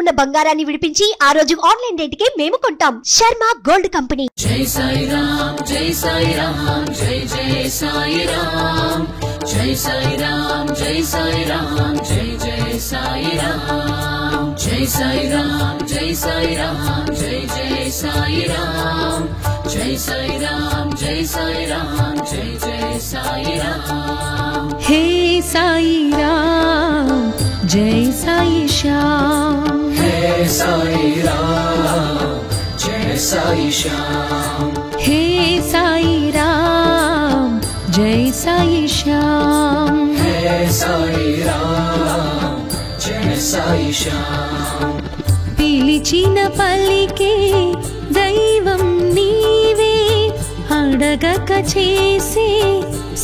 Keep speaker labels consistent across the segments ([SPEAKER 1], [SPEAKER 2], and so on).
[SPEAKER 1] ఉన్న బంగారాన్ని విడిపించి ఆ రోజు ఆన్లైన్ రేటుకే మేము కొంటాం. Sharma gold company.
[SPEAKER 2] జై సాయిరామ్ జై సాయిరామ్ జై జై సాయిరామ్ జై సాయిరామ్ జై సాయిరామ్ జై జై సాయిరామ్ జై సాయిరామ్ జై సాయిరామ్ జై జై సాయిరామ్ జై సాయిరామ్ జై సాయిరామ్ జై జై సాయిరామ్.
[SPEAKER 3] हे साई राम जय साई श्याम.
[SPEAKER 2] हे साई राम जय साई श्याम.
[SPEAKER 3] हे साई राम जय साई श्याम.
[SPEAKER 2] हे साई राम जय साई श्याम.
[SPEAKER 3] పిలిచిన పలికే దైవం నీవే, అడగక చేసే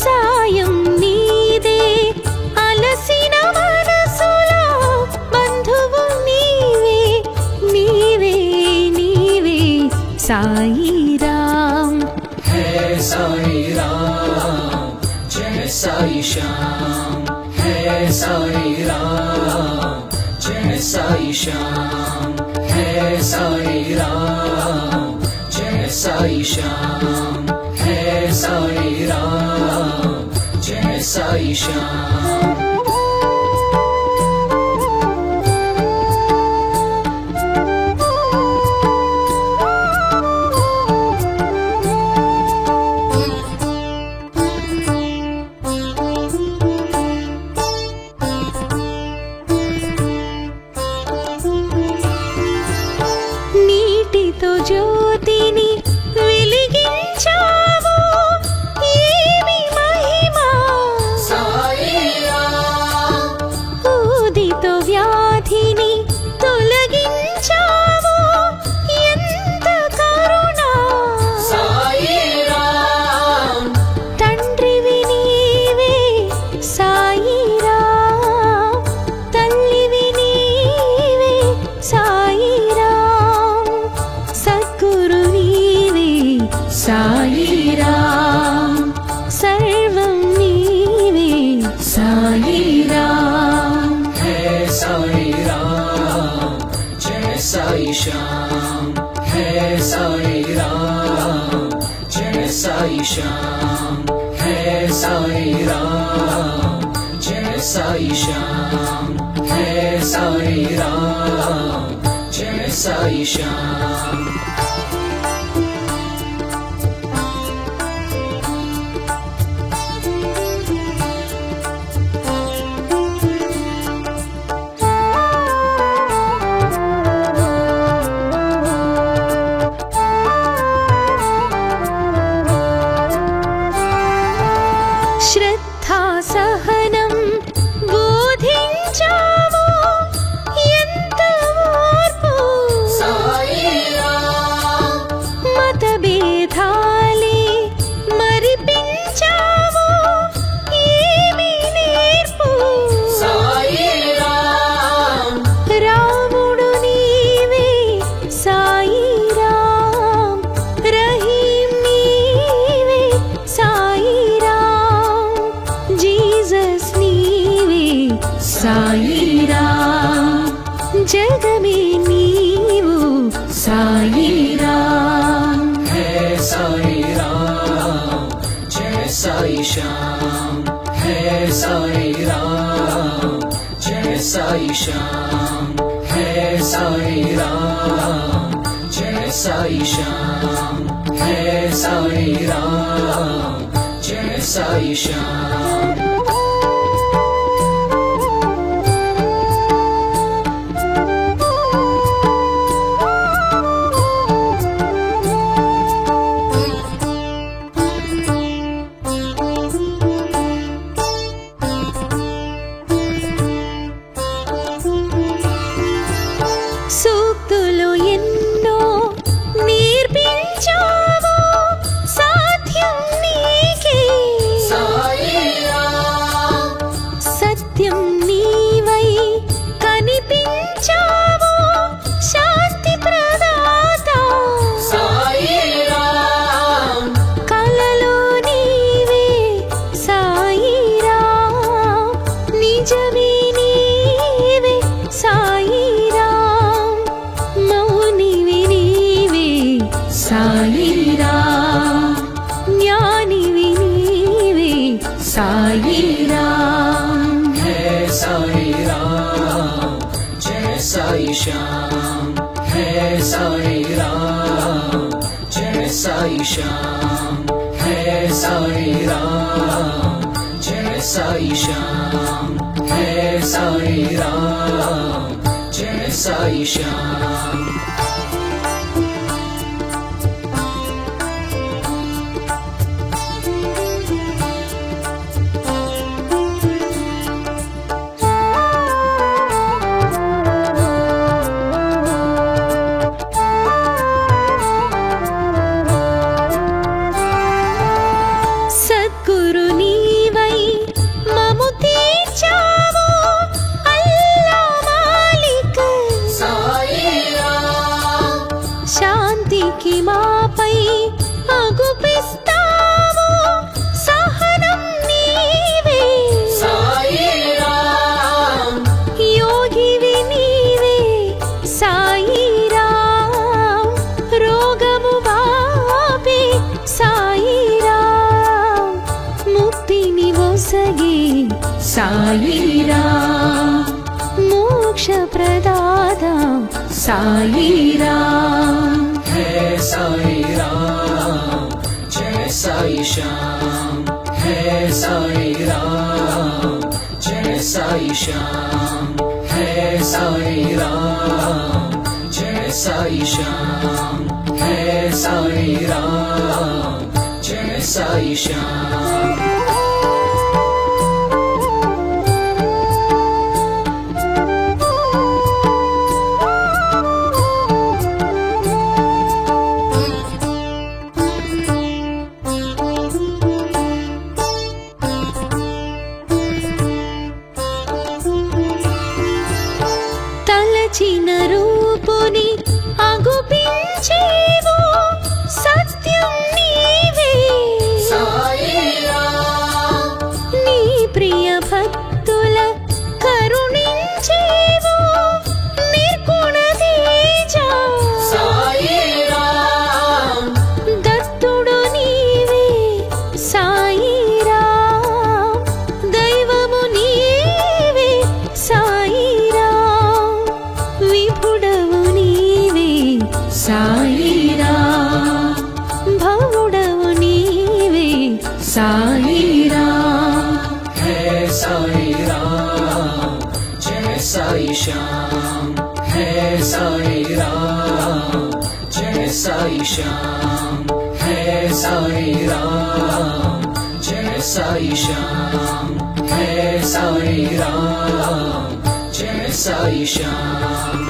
[SPEAKER 3] సాయం నీదే, అలసిన మనసులో బంధువు నీవే, నీవే నీవే సాయి రామ్.
[SPEAKER 2] हे साई राम जय साई श्याम. हे साई राम जय साई श्याम. हे साई राम जय साई श्याम. हे साई राम जय साई श्याम.
[SPEAKER 3] నీటితో జ్యోతిని వెలిగించావు, ఏమి మహిమా
[SPEAKER 2] साई राम
[SPEAKER 3] ఊదితో వ్యాధిని తొలగించావు, ఎంత కరుణ
[SPEAKER 2] साई राम
[SPEAKER 3] తండ్రివి నీవే సాయి రామ్, తల్లివి నీవే సాయి రామ్, సద్గురు నీవే సాయి రామ్, సర్వం నీవే సాయి రామ్.
[SPEAKER 2] हे साई राम जय साई श्याम. हे साई राम जय साई श्याम. हे साई राम जय साई श्याम. हे साई राम जय साई श्याम.
[SPEAKER 3] శ్రద్ధా సహనం బోధించావు, ఎంత ఓర్పు
[SPEAKER 2] साई राम
[SPEAKER 3] మతభేదాలే మరిపించావు, ఏమి నేర్పు
[SPEAKER 2] साई राम
[SPEAKER 3] రాముడు నీవే సాయి రామ్, రహీం నీవే సాయి రామ్, జీసస్ నీవే సాయి రామ్, జగమే నీవు సాయి రామ్.
[SPEAKER 2] हे साई राम जय साई श्याम. हे साई राम जय साई श्याम. हे साई राम जय साई श्याम. हे साई राम जय साई श्याम.
[SPEAKER 3] సూక్తులు ఎన్నో నేర్పించావు, సాధ్యం నీకే
[SPEAKER 2] साई राम साई श्याम, है साई राम, जय साई श्याम, है साई राम, जय साई श्याम, है साई राम, जय साई श्याम।
[SPEAKER 3] శాంతికి మాపై అగుపిస్తావు సహనం నీవే
[SPEAKER 2] సాయి రామ్,
[SPEAKER 3] యోగివి నీవే సాయి రామ్, రోగము బాపే సాయి రామ్, ముక్తిని ఒసగే సాయి రామ్, మోక్ష ప్రదాత సాయి రామ్,
[SPEAKER 2] है साई राम, जय साई श्याम, है साई राम, जय साई श्याम, है साई राम, जय साई श्याम, है साई राम, जय साई श्याम।
[SPEAKER 3] తలచిన రూపుని అగుపించేవు సత్యం నీవే
[SPEAKER 2] సాయి రామ్,
[SPEAKER 3] నీ ప్రియ భక్తుల కరుణించేవు నిర్గుణ తేజ
[SPEAKER 2] సాయి రామ్,
[SPEAKER 3] దత్తుడు నీవే సాయి రామ్, దైవము నీవే సాయి రామ్, విభుడవు నీవే సాయి రామ్, భవుడవు నీవే సాయి రామ్,
[SPEAKER 2] है साई राम, जय साई श्याम, है साई राम, जय साई श्याम, है साई राम, जय साई श्याम, है साई राम, जय साई श्याम।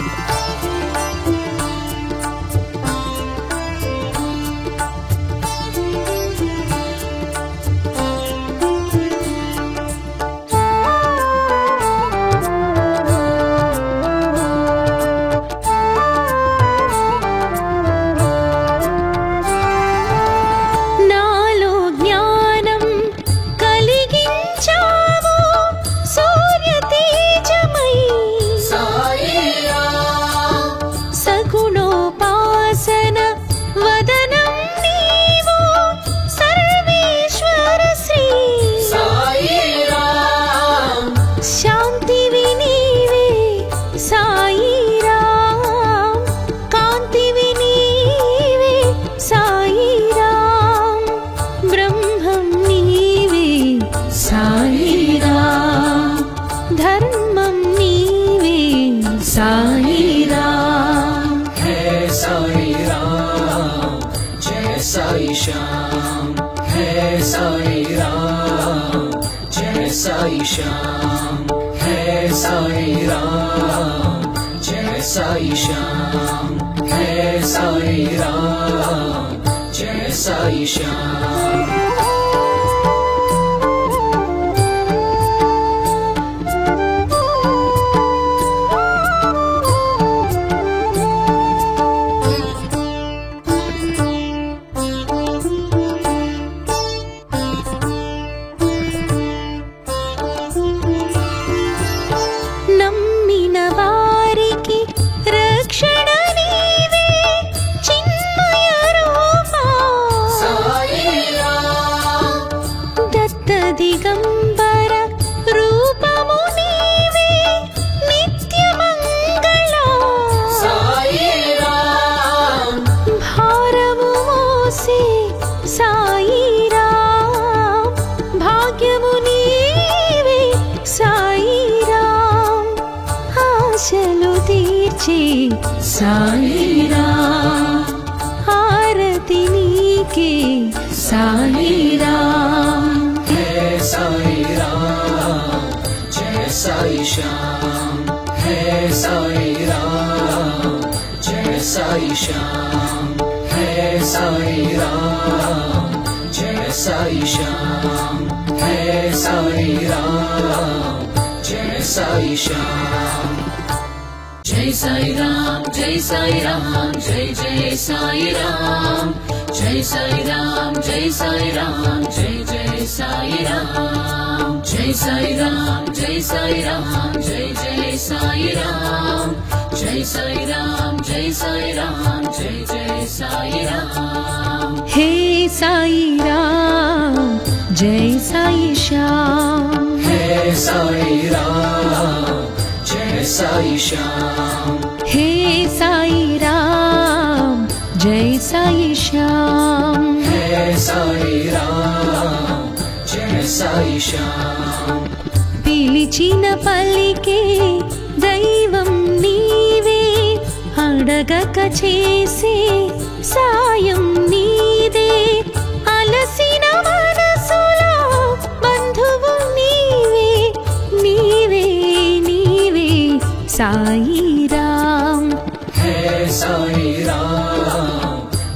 [SPEAKER 3] నాలో జ్ఞానం కలిగించావు సూర్య తేజమై
[SPEAKER 2] साई राम,
[SPEAKER 3] సగుణోపాసన వదనం నీవు సర్వేశ్వర శ్రీ
[SPEAKER 2] साई राम,
[SPEAKER 3] శాంతివి నీవే సాయి రామ్, కాంతివి నీవే సాయి రామ్, బ్రహ్మం నీవే సాయి రామ్, ధర్మం నీవే సాయి రామ్,
[SPEAKER 2] है साई राम, जय साई श्याम, है साई राम, जय साई श्याम, है साई राम, जय साई श्याम, है साई राम, जय साई श्याम।
[SPEAKER 3] నమ్మిన వారికి రక్షణ నీవే చిన్మయ రూపా
[SPEAKER 2] साई राम,
[SPEAKER 3] తీర్చే సాయిరాం హారతి నీకే Sairam
[SPEAKER 2] Hey Sai Ram, Jai Sai Shyam. Hey Sai Ram, Jai Sai Shyam. Hey Sai Ram, Jai Sai Shyam. Hey Sai Ram, Jai Sai Shyam. Jai Sai Ram, Jai Sai Ram, Jai Jai Sai Ram. Jai Sai Ram, Jai Sai Ram, Jai Jai Sai Ram. Jai Sai Ram, Jai Sai Ram, Jai Jai Sai Ram. Jai Sai Ram, Jai Sai Ram, Jai Jai Sai Ram.
[SPEAKER 3] हे साईराम जय Sai Shyam
[SPEAKER 2] Hey Sai Ram, Jai Sai Shyam.
[SPEAKER 3] हे साईराम जय Sai Shyam
[SPEAKER 2] Hey Sai Ram, Jai Sai Shyam.
[SPEAKER 3] పిలిచిన పలికే దైవం నీవే అడగక చేసే సాయం నీదే అలసిన మనసులో బంధువు నీవే నీవే నీవే Sairam
[SPEAKER 2] Hey Sai Ram,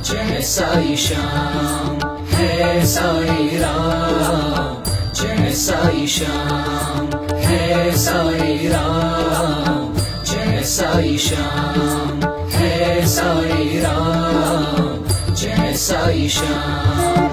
[SPEAKER 2] Jai Sai Shyam. Hey Sai Ram, Jai Sai Shyam. Hey Sai Ram, Jai Sai Shyam. Hey Sai Ram, Jai Sai Shyam.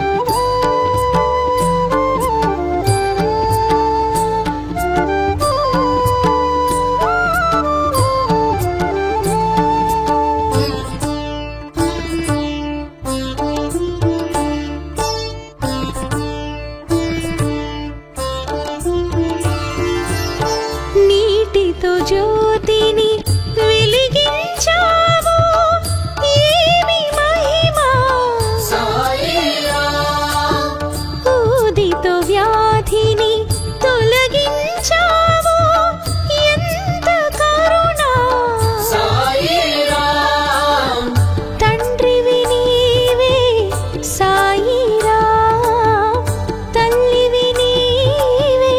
[SPEAKER 3] నీటితో జ్యోతిని వెలిగించావు ఏమి మహిమా
[SPEAKER 2] Sai Ram,
[SPEAKER 3] ఊదితో వ్యాధిని తొలగించావు ఎంత కరుణ
[SPEAKER 2] Sai Ram.
[SPEAKER 3] తండ్రివి నీవే సాయిరాం తల్లివి నీవే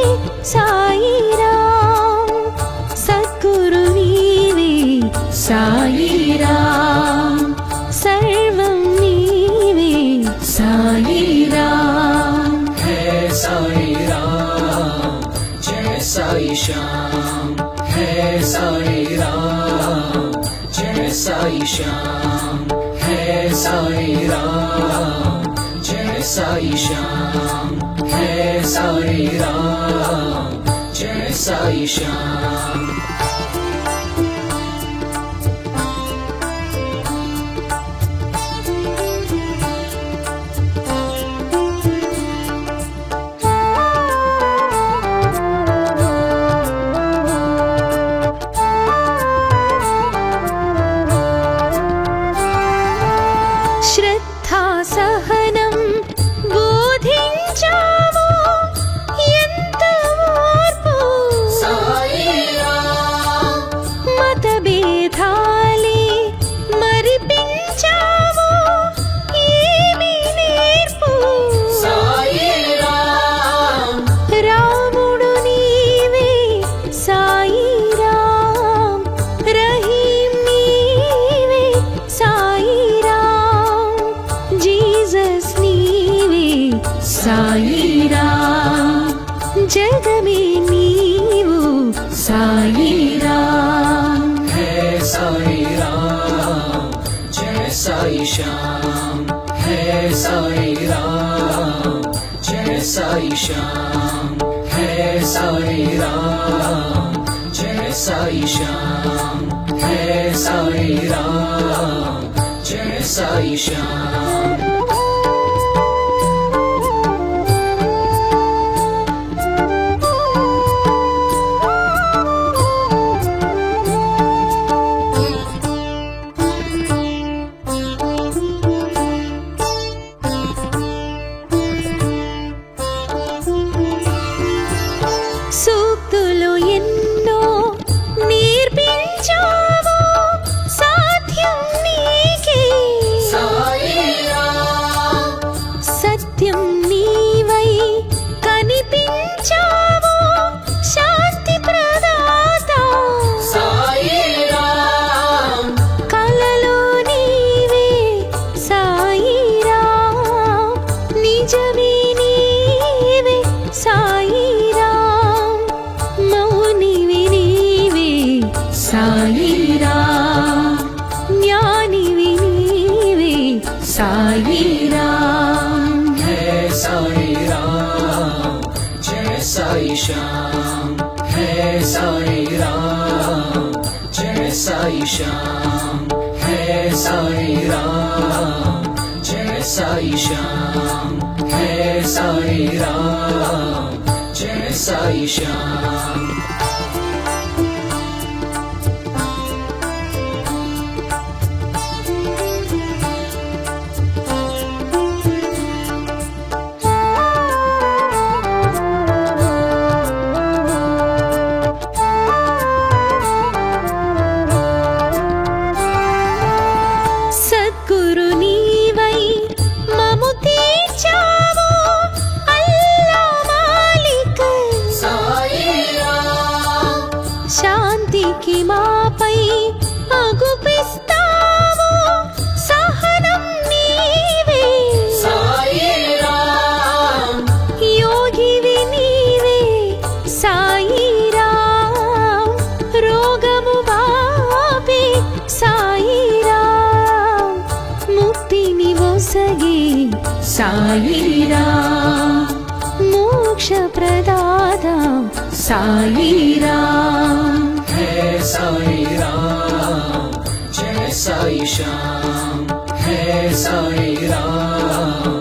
[SPEAKER 3] సాయిరాం సద్గురు నీవే సాయిరాం సర్వం నీవే Sairam
[SPEAKER 2] Hey Sai Ram, Jai Sai Shyam. Hey Sai Ram, Jai Sai Shyam. Hey Sai Ram, Jai Sai Shyam. Hey Sai Ram, Jai Sai Shyam.
[SPEAKER 3] శ్రద్ధా సహనం బోధించావు ఎంత ఓర్పు
[SPEAKER 2] Sai Ram,
[SPEAKER 3] మతభేదాలే మరిపించావు ఏమి నేర్పు
[SPEAKER 2] Sai Ram.
[SPEAKER 3] రాముడు నీవే సాయిరాం రహీం నీవే సాయిరాం జీసస్ నీవే సాయిరాం జగమే నీవు Sairam
[SPEAKER 2] Hey Sai Ram, Jai Sai Shyam. Hey Sai Ram, Jai Sai Shyam. Hey Sai Ram, Jai Sai Shyam. Hey Sai Ram, Jai Sai Shyam.
[SPEAKER 3] సూక్తులు ఎన్నో నేర్పించావు साई राम
[SPEAKER 2] है साई राम जय साई श्याम है साई राम जय साई श्याम है साई राम जय साई श्याम है साई राम जय साई श्याम
[SPEAKER 3] శాంతికి మాపై అగుపిస్తావు సహనం నీవే
[SPEAKER 2] సాయి రామ్
[SPEAKER 3] యోగివి నీవే సాయి రామ్ రోగము బాపే సాయి రామ్ ముక్తిని ఒసగే సాయి రామ్ మోక్ష ప్రదాత సాయి రామ్
[SPEAKER 2] है साई राम जय साई श्याम है साई राम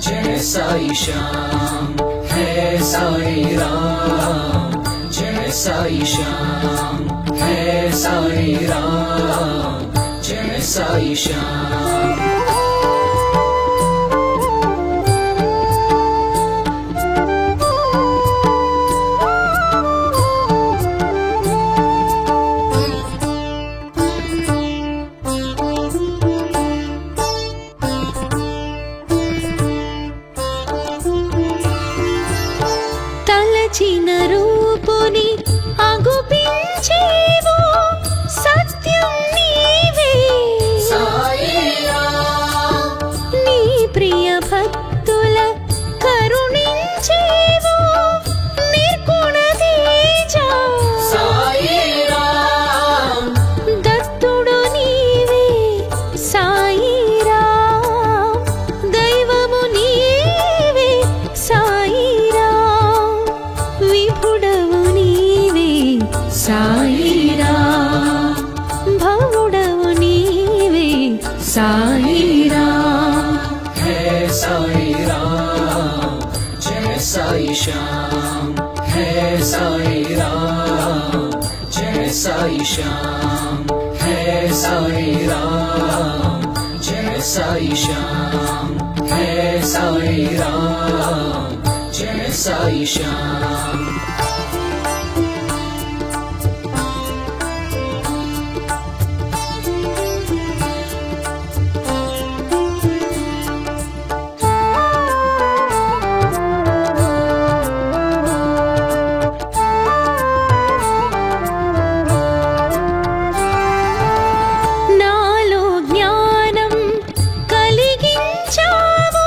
[SPEAKER 2] जय साई श्याम है साई राम जय साई श्याम है साई राम जय साई श्याम
[SPEAKER 3] తలచిన రూపుని అగుపించేవు సత్యం నీవే
[SPEAKER 2] साई राम
[SPEAKER 3] నీ ప్రియ భక్తుల కరుణించేవు నిర్గుణ తేజ
[SPEAKER 2] साई राम
[SPEAKER 3] దత్తుడు నీవే సాయి రామ్ దైవము నీవే సాయి రామ్ విభుడవు నీవే సాయి రామ్ భవుడవు నీవే సాయి రామ్
[SPEAKER 2] है साई राम जय साई श्याम है साई राम जय साई श्याम है साई राम जय साई श्याम है साई राम जय साई श्याम
[SPEAKER 3] నాలో జ్ఞానం కలిగించావు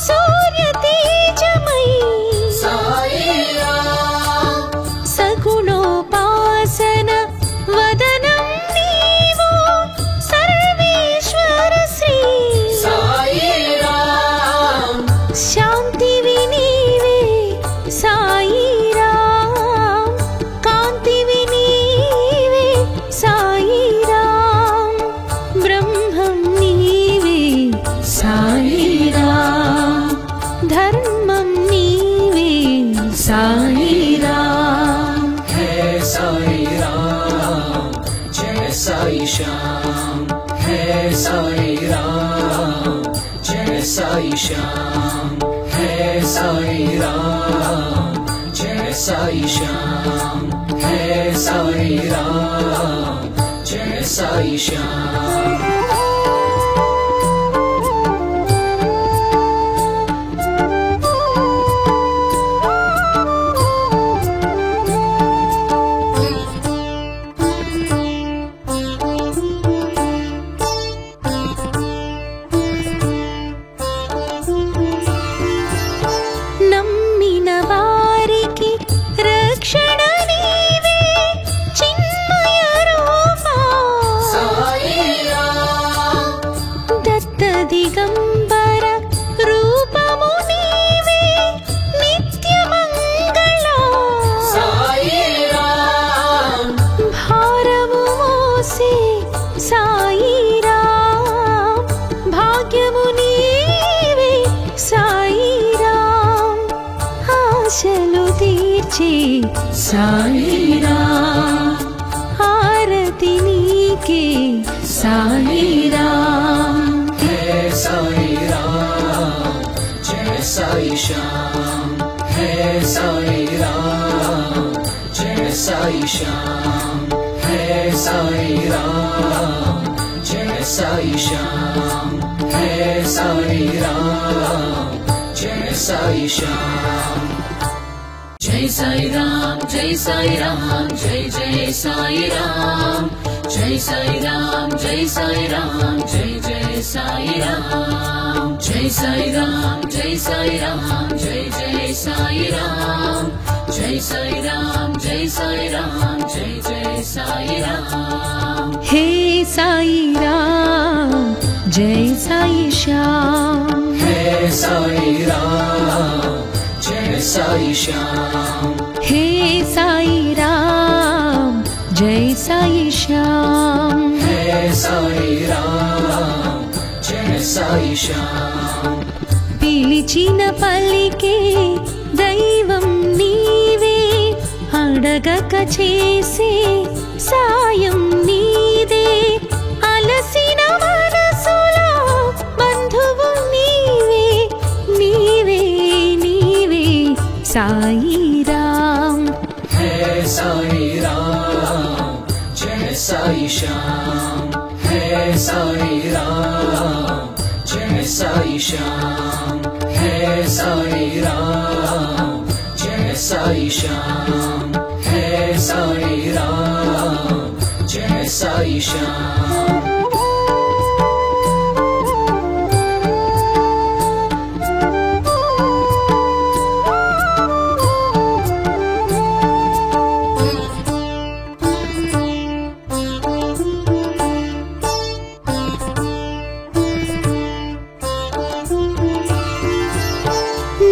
[SPEAKER 3] సూర్య తేజమై
[SPEAKER 2] साई राम
[SPEAKER 3] సగుణోపాసన వదనం నీవు సర్వేశ్వర శ్రీ
[SPEAKER 2] साई राम
[SPEAKER 3] శాంతివి నీవే సాయి రామ్ కాంతివి నీవే సాయి రామ్ బ్రహ్మం నీవే సాయి రామ్ ధర్మం నీవే సాయి రామ్
[SPEAKER 2] है साई राम जय साई श्याम है साई राम जय साई श्याम है साई राम जय साई श्याम है साई राम जय साई श्याम
[SPEAKER 3] నమ్మిన వారికి రక్షణ నీవే చిన్మయ రూపా
[SPEAKER 2] साई राम
[SPEAKER 3] నిలిచే సాయిరాం హారతి నీకే సాయిరాం
[SPEAKER 2] है साई राम जय साई श्याम है साई राम जय साई श्याम है साई राम जय साई श्याम है साई राम जय साई श्याम जय साई राम जय साई राम जय जय साई राम जय साई राम जय साई राम जय जय साई राम जय साई राम जय साई राम जय जय साई राम जय साई राम जय साई राम जय जय साई राम
[SPEAKER 3] हे साईराम जय साई श्याम
[SPEAKER 2] है साई राम जय साई श्याम
[SPEAKER 3] हे साईराम जय साई श्याम
[SPEAKER 2] है साई राम जय साई श्याम
[SPEAKER 3] పిలిచిన పలికే దైవం నీవే అడగక చేసే సాయం నీదే అలసిన మనసులో బంధువు నీవే నీవే నీవే సాయిరాం
[SPEAKER 2] है साई राम जय साई श्याम है साई राम जय साई श्याम है साई राम जय साई श्याम है साई राम जय साई श्याम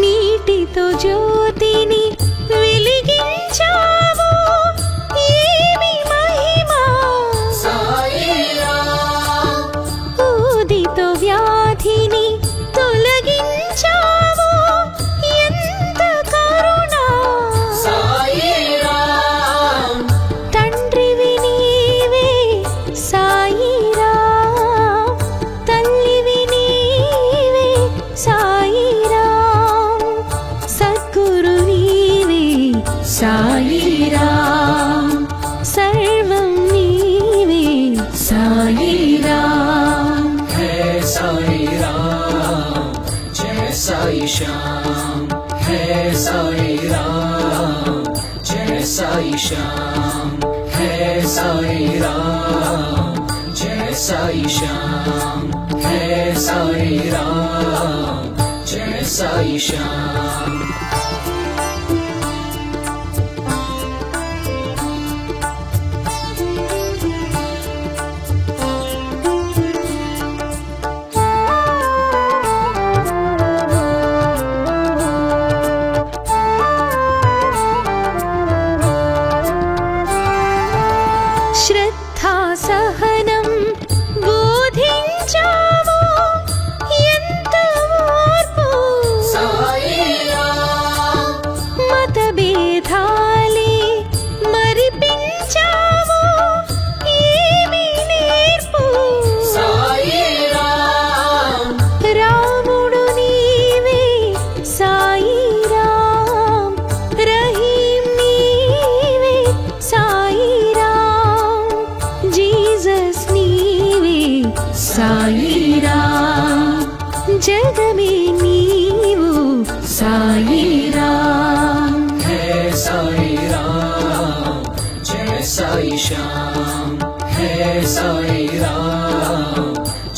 [SPEAKER 3] నీటితో జ్యోతిని వెలిగించావు ఏమి మహిమా
[SPEAKER 2] साई राम
[SPEAKER 3] ఊదితో వ్యాధిని తొలగించావు ఎంత కరుణ
[SPEAKER 2] साई राम
[SPEAKER 3] తండ్రివి నీవే సాయిరాం తల్లివి నీవే సాయిరాం సద్గురు నీవే సాయిరాం సర్వం నీవే సాయిరాం
[SPEAKER 2] है साई राम जय साई श्याम है साई राम जय साई श्याम है साई राम जय साई श्याम है साई राम जय साई श्याम
[SPEAKER 3] శ్రద్ధా సహనం బోధించావు ఎంత ఓర్పు
[SPEAKER 2] साई राम
[SPEAKER 3] మతభేదాలే మరిపించావు ఏమి నేర్పు
[SPEAKER 2] साई राम
[SPEAKER 3] రాముడు నీవే సాయిరాం రహీం నీవే సాయిరాం జీసస్ నీవే సాయిరాం జగమే నీవు సాయిరాం
[SPEAKER 2] है साई राम जय साई श्याम है साई राम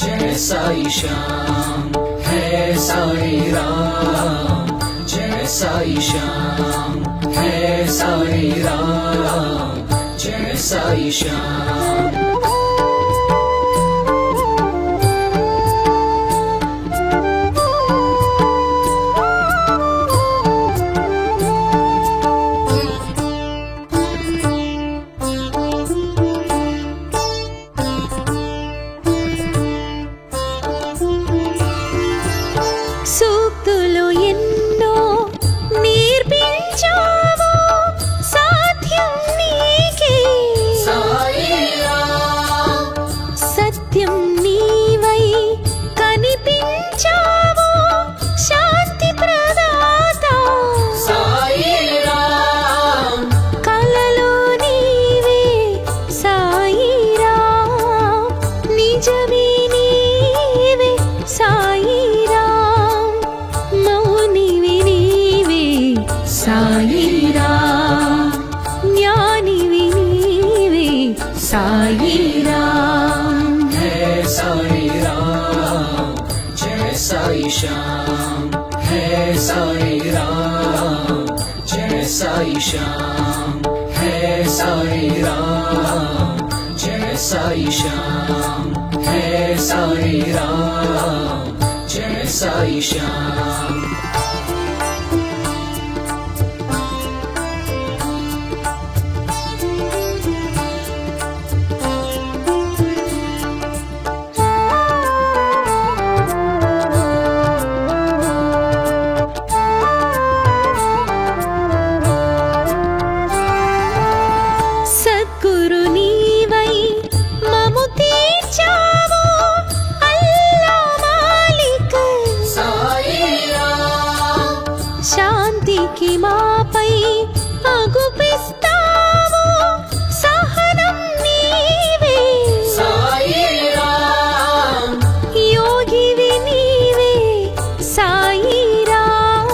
[SPEAKER 2] जय साई श्याम है साई राम जय साई श्याम है साई राम जय साई श्याम
[SPEAKER 3] సూక్తులు ఎన్నో నేర్పించావు నిజమే నీవే సాయిరాం మౌనివి నీవే సాయిరాం జ్ఞానివి నీవే సాయిరాం
[SPEAKER 2] है साई राम जय साई श्याम है साई राम जय साई श्याम है साई राम जय साई श्याम है साई राम जय साई श्याम
[SPEAKER 3] సద్గురు నీవై మము తీర్చావు అల్లా మాలిక్
[SPEAKER 2] साई राम
[SPEAKER 3] శాంతికి మాపై అగుపిస్తావు సహనం నీవే
[SPEAKER 2] साई राम
[SPEAKER 3] యోగివి నీవే సాయిరాం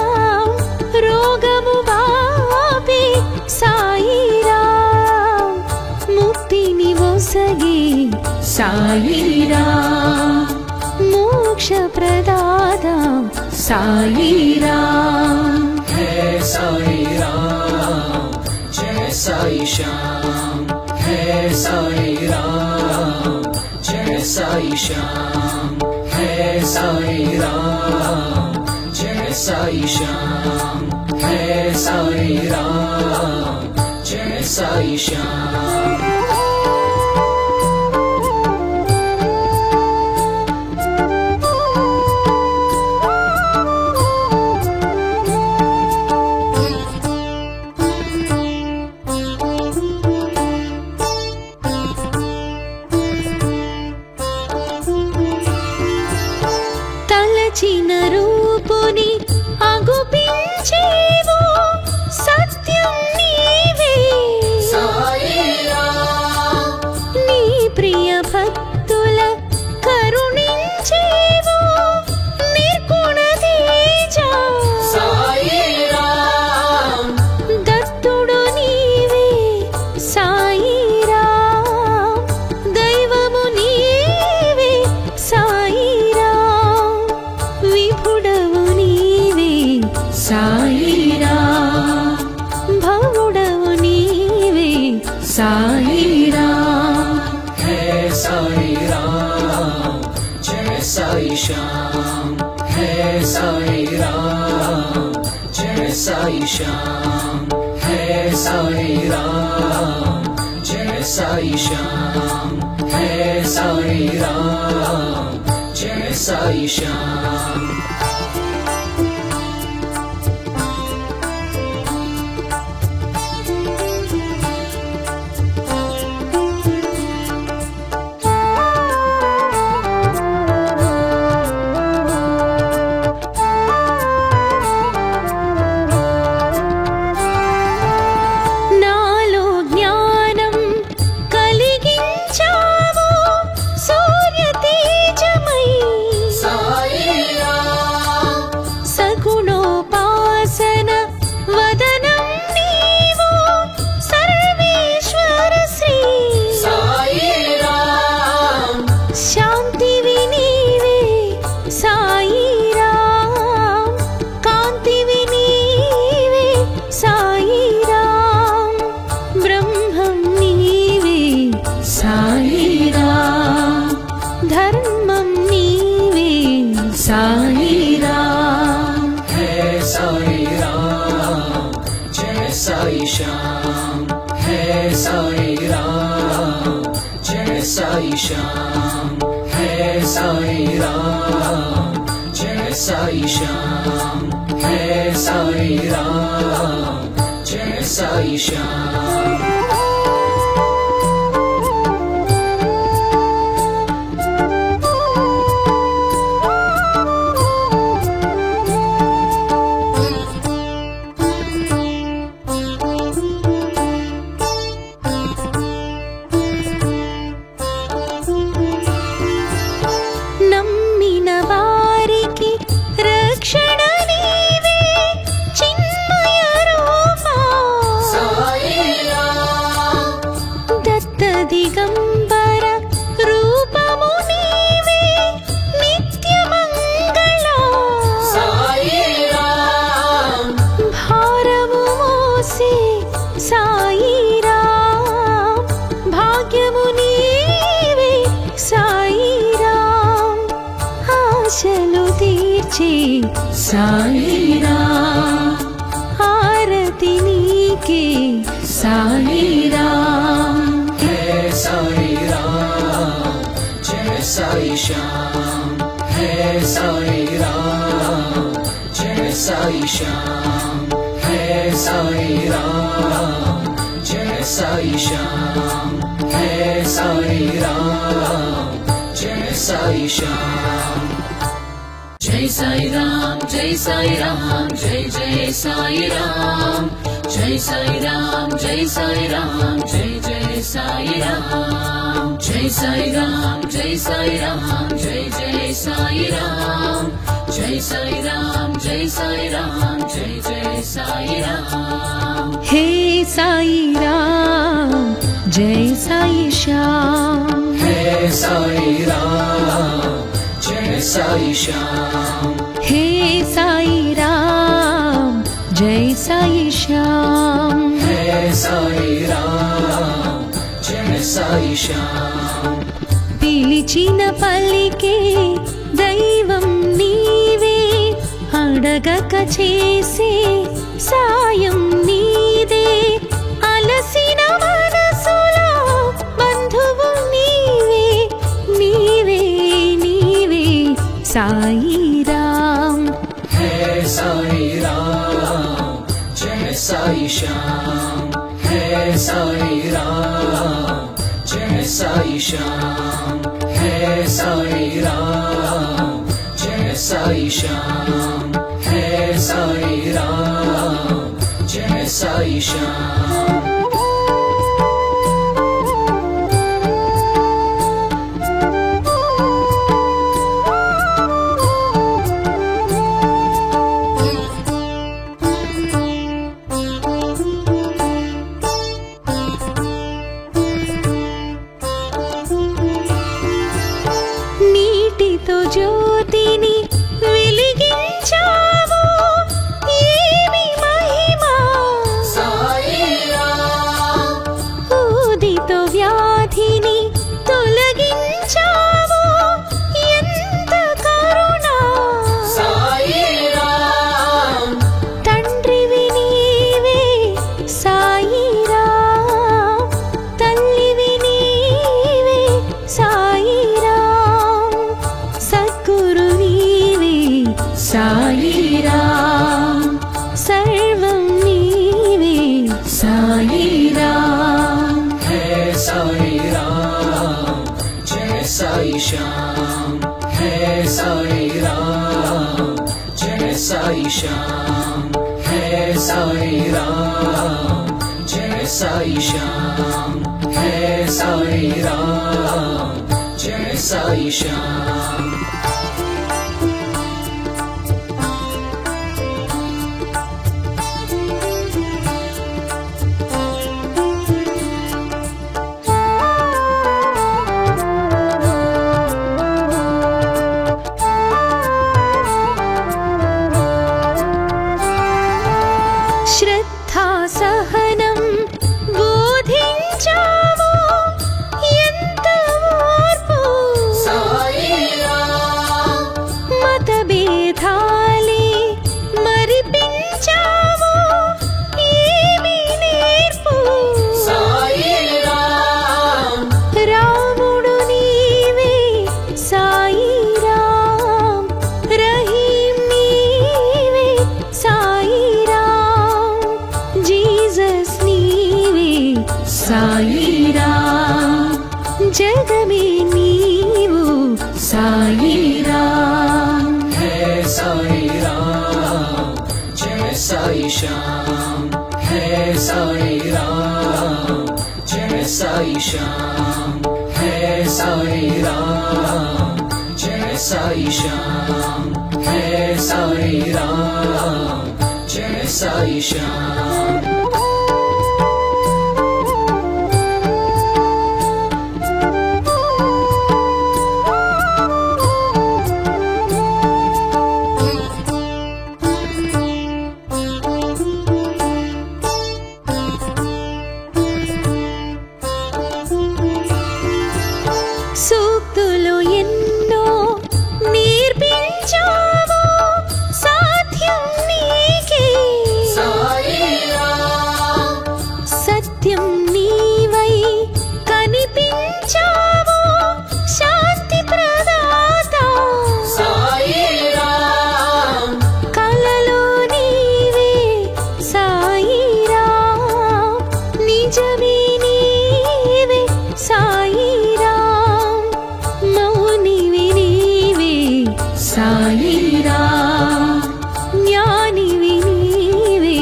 [SPEAKER 3] రోగము బాపే సాయిరాం ముక్తిని ఒసగే సాయిరాం మోక్ష ప్రదాత సాయిరాం
[SPEAKER 2] है साई राम जय साई श्याम है साई राम जय साई श्याम है साई राम जय साई श्याम है साई राम जय साई श्याम
[SPEAKER 3] తలచిన రూపుని అగుపించేవు సత్యం నీవే
[SPEAKER 2] साई राम
[SPEAKER 3] నీ ప్రియ భక్తుల కరుణించేవు నిర్గుణ తేజ
[SPEAKER 2] साई राम
[SPEAKER 3] దత్తుడు నీవే సాయిరాం దైవము నీవే సాయిరాం విభుడవు నీవే సాయిరాం భవుడవు నీవే సాయిరాం
[SPEAKER 2] है साई राम जय साई श्याम है साई राम जय साई श्याम है साई राम जय साई श्याम है साई राम जय साई श्याम
[SPEAKER 3] నాలో జ్ఞానం కలిగించావు సూర్య తేజమై
[SPEAKER 2] साई राम
[SPEAKER 3] సగుణోపాసన వదనం నీవు సర్వేశ్వర శ్రీ
[SPEAKER 2] साई राम
[SPEAKER 3] శాంతివి నీవే సాయిరాం కాంతివి నీవే సాయిరాం బ్రహ్మం నీవే సాయిరాం ధర్మం నీవే సాయిరాం
[SPEAKER 2] है साई राम जय साई श्याम है साई राम जय साई श्याम है साई राम जय साई श्याम है साई राम जय साई श्याम
[SPEAKER 3] నిలిచే సాయిరాం హారతి నీకే సాయిరాం
[SPEAKER 2] है साई राम जय साई श्याम है साई राम जय साई श्याम है साई राम जय साई श्याम है साई राम जय साई श्याम जय साई राम जय साई राम जय जय साई राम जय साई राम जय साई राम जय जय साई राम जय साई राम जय साई राम जय जय साई राम जय साई राम जय साई राम जय जय साई राम
[SPEAKER 3] हे साईराम जय साई श्याम
[SPEAKER 2] है साई राम जय साई श्याम
[SPEAKER 3] हे साईराम जय साई श्याम
[SPEAKER 2] है साई राम जय साई श्याम
[SPEAKER 3] పిలిచిన పలికే దైవం నీవే అడగక చేసే సాయం నీదే అలసిన మనసులో బంధువు నీవే నీవే నీవే సాయిరాం
[SPEAKER 2] है साई राम जय साई श्याम है साई राम जय साई श्याम है साई राम जय साई श्याम है साई राम जय साई श्याम
[SPEAKER 3] నీటితో జ్యోతిని వెలిగించావు ఏమి మహిమా
[SPEAKER 2] साई राम
[SPEAKER 3] ఊదితో వ్యాధిని తొలగించావు ఎంత కరుణ
[SPEAKER 2] साई राम
[SPEAKER 3] తండ్రివి నీవే సాయిరాం తల్లివి నీవే సాయిరాం సద్గురు నీవే సాయిరాం సర్వం నీవే సాయిరాం
[SPEAKER 2] है साई राम जय साई श्याम है साई राम जय साई श्याम है साई राम जय साई श्याम है साई राम जय साई श्याम
[SPEAKER 3] శ్రద్ధా సహనం బోధించావు ఎంత ఓర్పు
[SPEAKER 2] साई राम
[SPEAKER 3] మతభేదాలే మరిపించావు ఏమి నేర్పు
[SPEAKER 2] साई राम
[SPEAKER 3] రాముడు నీవే సాయిరాం రహీం నీవే సాయిరాం జీసస్ నీవే సాయిరాం జగమే నీవు సాయిరాం
[SPEAKER 2] है साई राम जय साई श्याम है साई राम जय साई श्याम है साई राम जय साई श्याम है साई राम जय साई श्याम
[SPEAKER 3] సూక్తులు ఎన్నో నేర్పించావు సాయిరామ్ జ్ఞానివి నీవే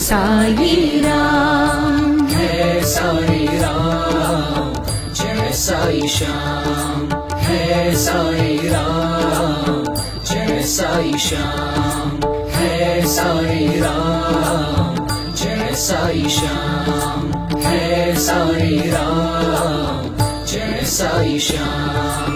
[SPEAKER 3] సాయిరామ్
[SPEAKER 2] है साई राम जय साई श्याम है साई राम जय साई श्याम है साई राम जय साई श्याम है साई राम जय साई श्याम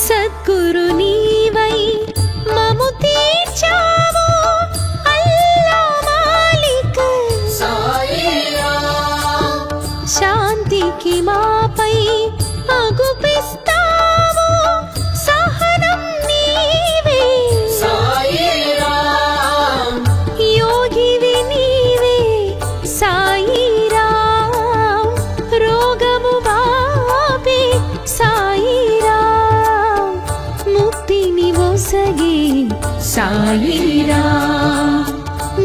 [SPEAKER 3] సద్గురు నీవై మము తీర్చావు అల్లా మాలిక్
[SPEAKER 2] साई राम
[SPEAKER 3] శాంతికి మాపై అగుపిస్తావు సహనం నీవే
[SPEAKER 2] साई राम
[SPEAKER 3] యోగివి నీవే సాయిరామ్ రోగము బాపే సాయిరామ్ ముక్తిని ఒసగే సాయిరామ్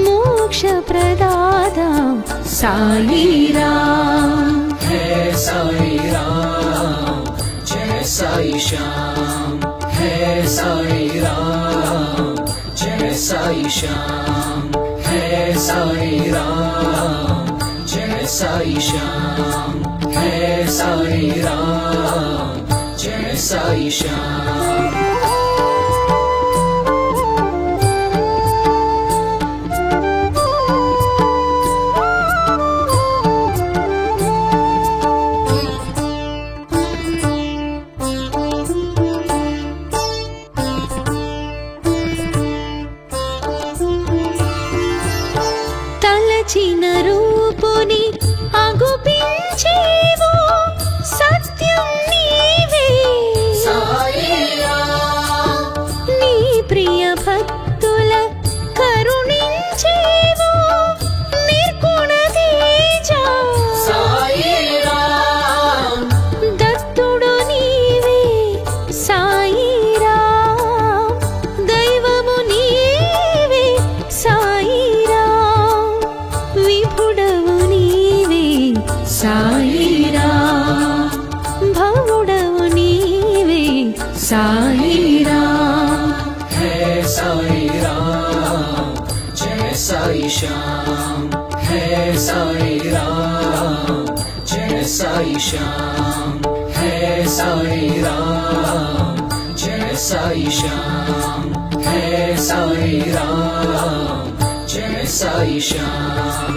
[SPEAKER 3] మోక్ష ప్రదాత సాయిరామ్
[SPEAKER 2] है साई राम जय साई श्याम है साई राम जय साई श्याम है साई राम जय साई श्याम है साई राम जय साई श्याम
[SPEAKER 3] తలచిన రూపుని అగుపించేవు సత్యం నీవే
[SPEAKER 2] साई राम
[SPEAKER 3] నీ ప్రియ భక్తుల కరుణించేవు నిర్గుణ తేజా
[SPEAKER 2] साई राम
[SPEAKER 3] దత్తుడు నీవే సాయిరామ్ దైవము నీవే సాయిరామ్ విభుడవు నీవే సాయిరామ్ భవుడవు నీవే సాయిరామ్
[SPEAKER 2] है साई राम जय साई श्याम है साई राम जय साई श्याम है साई राम जय साई श्याम है साई राम जय साई श्याम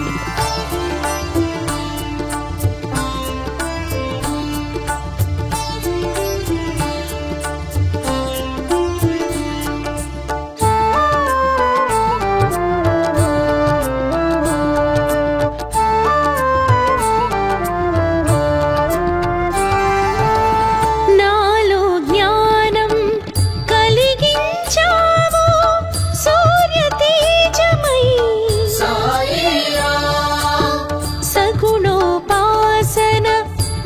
[SPEAKER 3] నాలో జ్ఞానం కలిగించావు సూర్య తేజమై
[SPEAKER 2] साई राम
[SPEAKER 3] సగుణోపాసన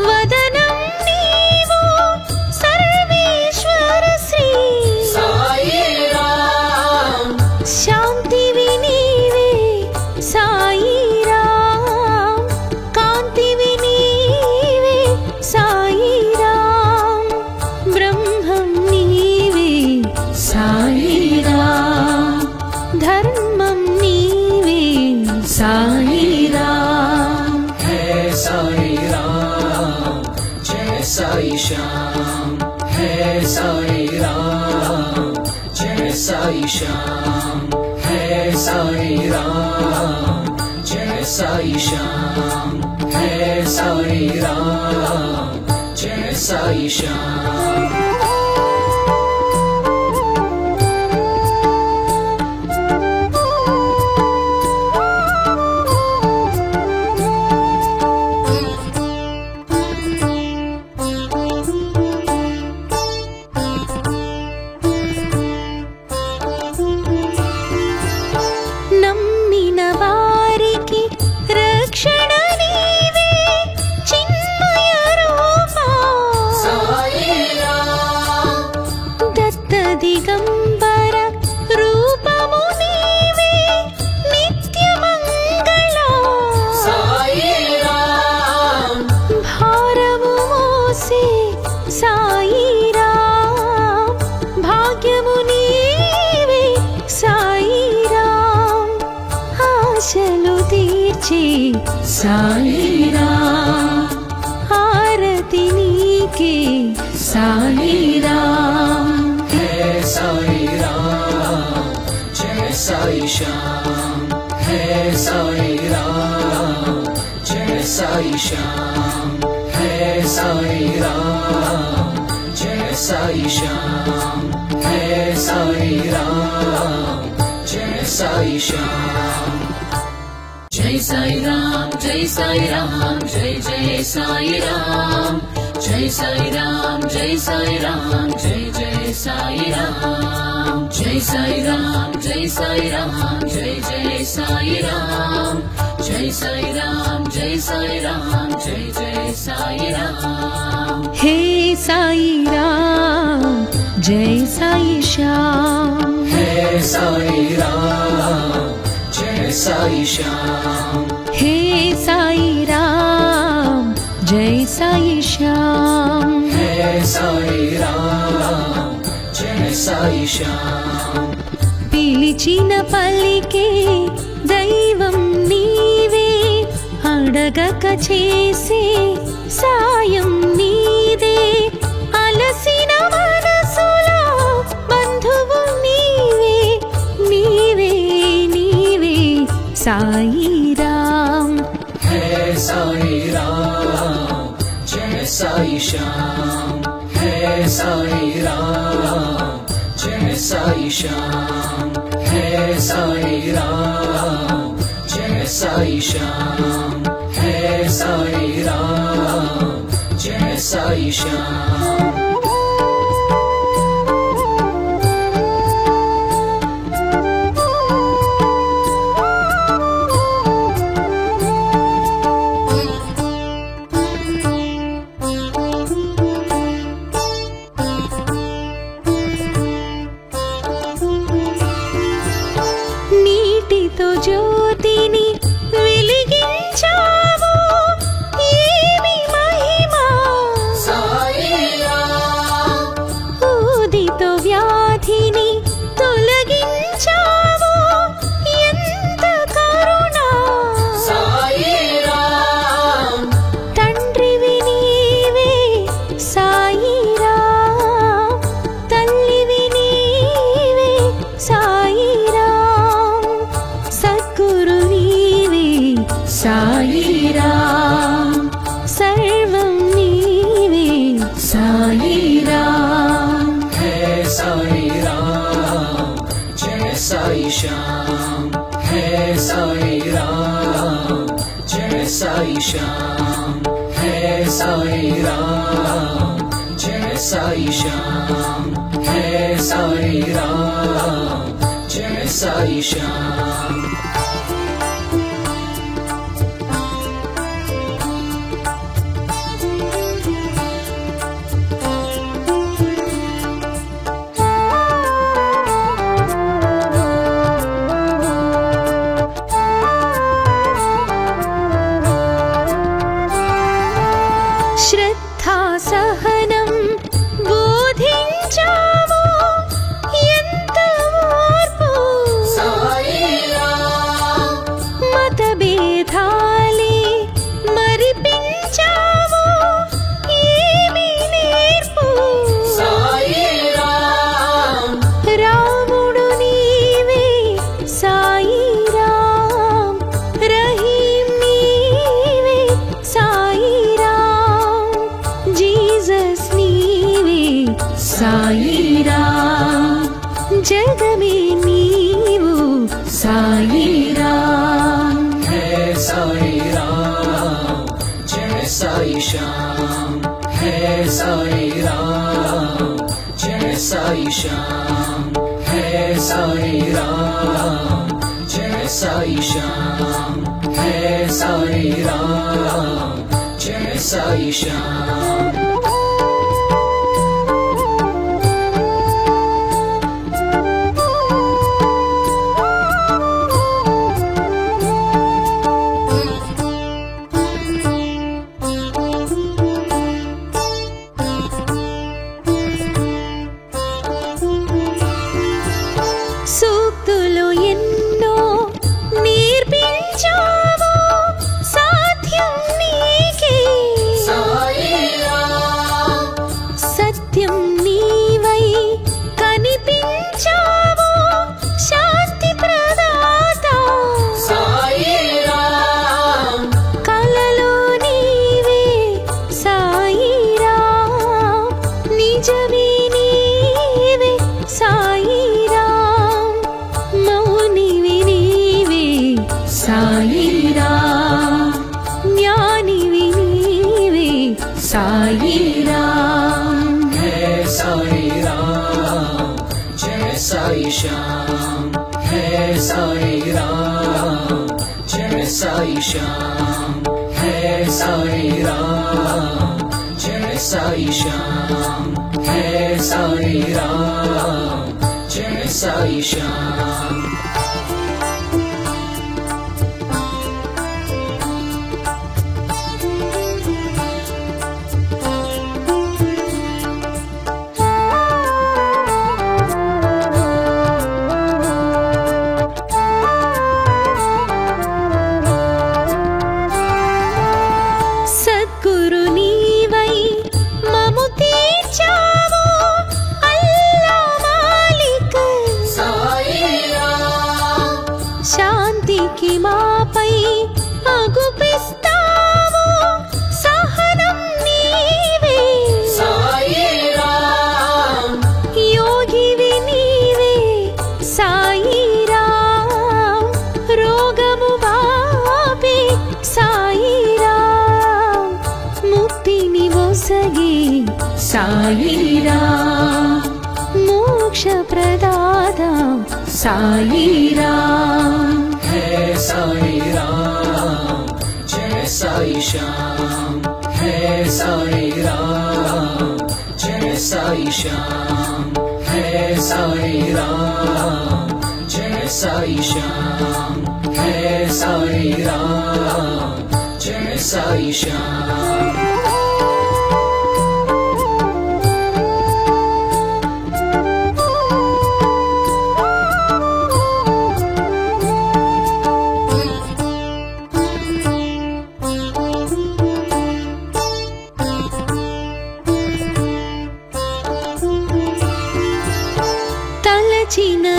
[SPEAKER 3] వదనం నీవు సర్వేశ్వర శ్రీ
[SPEAKER 2] साई राम
[SPEAKER 3] శాంతివి నీవే సాయిరామ్ కాంతివి నీవే సాయిరామ్ బ్రహ్మం నీవే సాయిరామ్ ధర్మం నీవే సాయిరామ్
[SPEAKER 2] है साई राम जय साई श्याम है साई राम जय साई श्याम है साई राम जय साई श्याम है साई राम जय साई श्याम
[SPEAKER 3] వారికి రక్షణ నీవే చిన్మయ రూప సాయి రామ్ హారతి నీకే సాయి రామ్
[SPEAKER 2] है साई राम जय साई श्याम है साई राम जय साई श्याम है साई राम जय साई श्याम है साई राम जय साई श्याम जय साई राम जय साई राम जय जय साई राम जय साई राम जय साई राम जय जय साई राम जय साई राम जय साई राम जय जय साई राम जय साई राम जय साई राम जय जय साई राम
[SPEAKER 3] हे साई राम जय साई श्याम
[SPEAKER 2] है साई राम जय साई श्याम
[SPEAKER 3] हे साई राम जय साई श्याम
[SPEAKER 2] है साई राम जय साई श्याम
[SPEAKER 3] పిలిచిన పలికే దైవం నీవే అడగక చేసే సాయం నీదే అలసిన మనసులో బంధువు నీవే నీవే నీవే సాయి రామ్
[SPEAKER 2] है साई राम जय साई श्याम है साई राम जय साई श्याम है साई राम जय साई श्याम है साई राम जय साई श्याम
[SPEAKER 3] నీటితో జ్యోతిని వెలిగించావు ఏమి మహిమా
[SPEAKER 2] साई राम
[SPEAKER 3] ఊదితో వ్యాధిని తొలగించావు ఎంత కరుణ
[SPEAKER 2] साई राम
[SPEAKER 3] తండ్రివి నీవే సాయి రామ్ తల్లివి నీవే సాయి రామ్ సద్గురు నీవే సాయి రామ్ సర్వం నీవే సాయి రామ్
[SPEAKER 2] है साई राम जय साई श्याम है साई राम जय साई श्याम है साई राम जय साई श्याम है साई राम जय साई श्याम
[SPEAKER 3] శ్రద్ధా సహనం బోధించావు ఎంత ఓర్పు
[SPEAKER 2] साई राम
[SPEAKER 3] మత భేదాలే మరిపించావు ఏమి నేర్పు
[SPEAKER 2] साई राम
[SPEAKER 3] రాముడు నీవే సాయి రామ్ రహీం నీవే సాయి రామ్ జీసస్ నీవే సాయి రామ్ జగమే నీవు సాయి రామ్
[SPEAKER 2] है साई राम जय साई श्याम है साई राम जय साई श्याम है साई राम जय साई श्याम है साई राम जय साई श्याम
[SPEAKER 3] సూక్తులు ఎన్నో నేర్పించావు సాయి साई राम
[SPEAKER 2] है साई राम जय साई श्याम है साई राम जय साई श्याम है साई राम जय साई श्याम है साई राम जय साई श्याम
[SPEAKER 3] साई राम मोक्ष प्रदाता साई राम
[SPEAKER 2] है साई राम जय साई श्याम है साई राम जय साई श्याम है साई राम जय साई श्याम है साई राम जय साई श्याम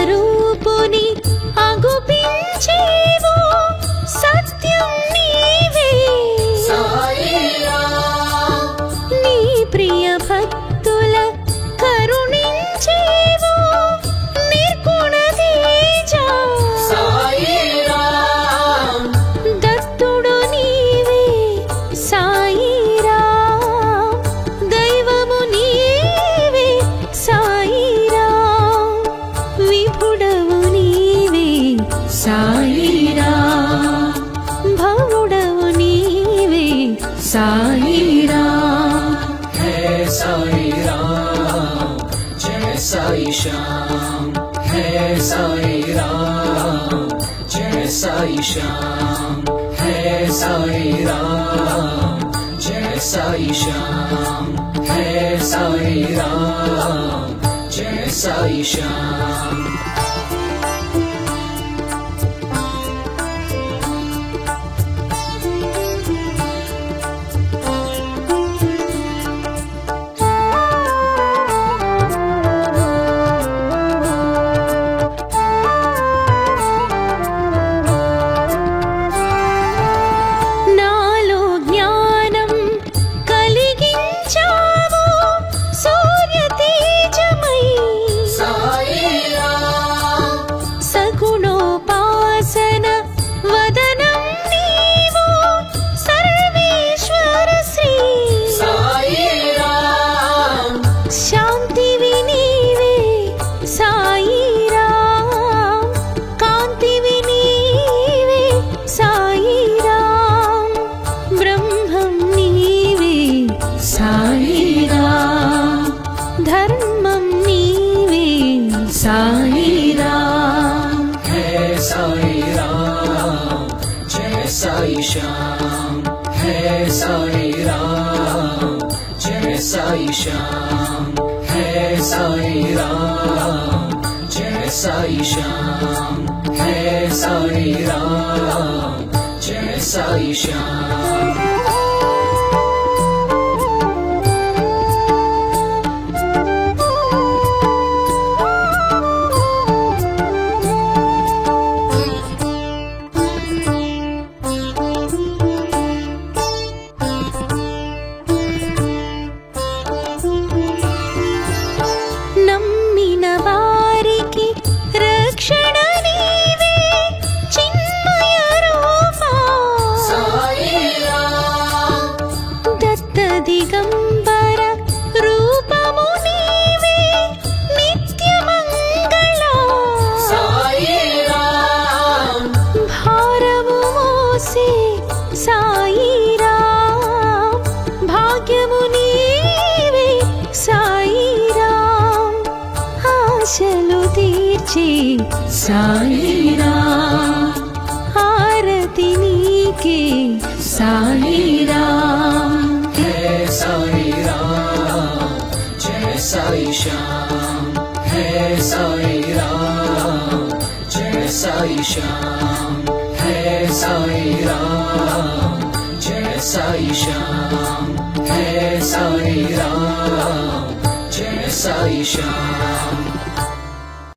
[SPEAKER 3] रूपुनि अगुपिंचेवो सत्यं नीवे
[SPEAKER 2] साई राम
[SPEAKER 3] नी प्रिय भक्तुल करुणिंचेवो निर्गुण तेजा
[SPEAKER 2] साई राम
[SPEAKER 3] दत्तुडु नीवे साई राम दैवमु नीवे साई साई राम भवुडवु नीवे साई राम
[SPEAKER 2] है साई राम जय साई श्याम है साई राम जय साई श्याम है साई राम जय साई श्याम है साई राम जय साई श्याम
[SPEAKER 3] साई राम
[SPEAKER 2] है साई राम जय साई श्याम है साई राम जय साई श्याम है साई राम जय साई श्याम है साई राम जय साई श्याम
[SPEAKER 3] रक्षण नीवे चिन्मय रूपा
[SPEAKER 2] साई
[SPEAKER 3] దిగంబర రూపము నీవే నిత్యమంగళ
[SPEAKER 2] సాయి రామ్
[SPEAKER 3] భారము మోసే సాయి రామ్ భాగ్యము నీవే సాయి రామ్ ఆశలు తీర్చే సాయి రామ్ హారతి నీకే సాయి రామ్
[SPEAKER 2] है साई राम जय साई श्याम है साई राम जय साई श्याम है साई राम जय साई श्याम है साई राम जय साई श्याम